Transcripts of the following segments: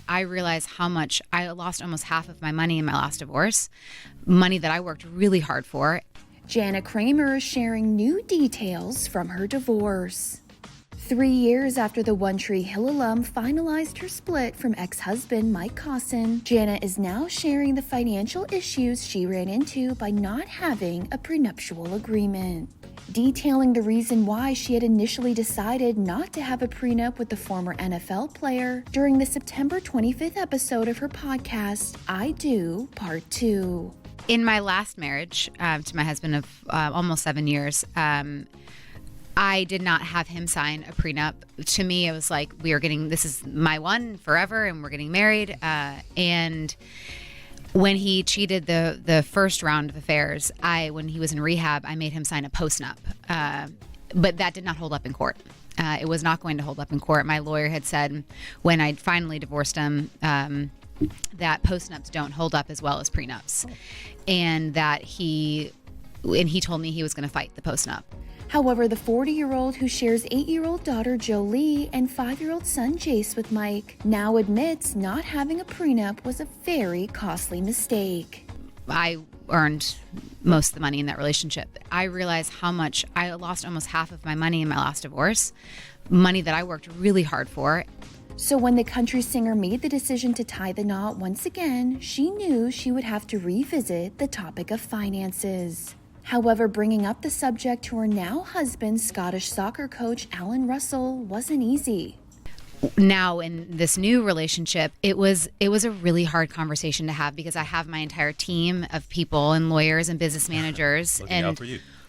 I realized how much I lost almost half of my money in my last divorce, money that I worked really hard for. Jana Kramer is sharing new details from her divorce. 3 years after the One Tree Hill alum finalized her split from ex-husband Mike Caussin, Jana is now sharing the financial issues she ran into by not having a prenuptial agreement. Detailing the reason why she had initially decided not to have a prenup with the former NFL player during the September 25th episode of her podcast, I Do, Part 2. In my last marriage to my husband of almost 7 years, I did not have him sign a prenup. To me, it was like, this is my one forever and we're getting married. And when he cheated the first round of affairs, when he was in rehab, I made him sign a postnup. But that did not hold up in court. It was not going to hold up in court. My lawyer had said when I finally divorced him, that postnups don't hold up as well as prenups. And that he told me he was going to fight the postnup. However, the 40-year-old who shares 8-year-old daughter Jolie and 5-year-old son Jace with Mike now admits not having a prenup was a very costly mistake. I earned most of the money in that relationship. I realized how much I lost almost half of my money in my last divorce, money that I worked really hard for. So when the country singer made the decision to tie the knot once again, she knew she would have to revisit the topic of finances. However, bringing up the subject to her now husband, Scottish soccer coach Alan Russell, wasn't easy. Now in this new relationship, it was a really hard conversation to have because I have my entire team of people and lawyers and business managers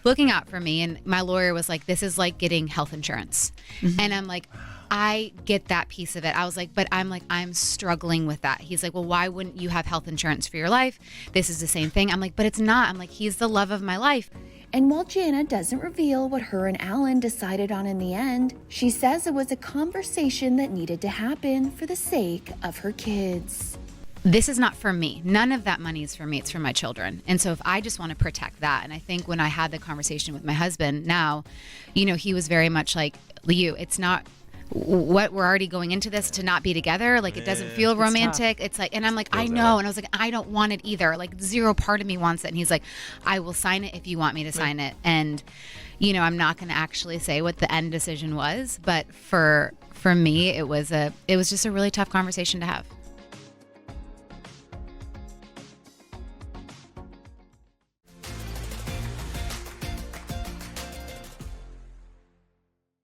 looking out for me. And my lawyer was like, this is like getting health insurance. Mm-hmm. And I'm like, I get that piece of it. I was like, but I'm struggling with that. He's like, well, why wouldn't you have health insurance for your life? This is the same thing. I'm like, but it's not. I'm like, he's the love of my life. And while Jana doesn't reveal what her and Alan decided on in the end, she says it was a conversation that needed to happen for the sake of her kids. This is not for me. None of that money is for me. It's for my children. And so if I just want to protect that, and I think when I had the conversation with my husband now, he was very much like, it's not what we're already going into this to not be together. Like, it doesn't feel romantic. It's like, and I'm like, I know. And I was like, I don't want it either. Like, zero part of me wants it. And he's like, I will sign it if you want me to sign it. And, I'm not going to actually say what the end decision was, but for me, it was just a really tough conversation to have.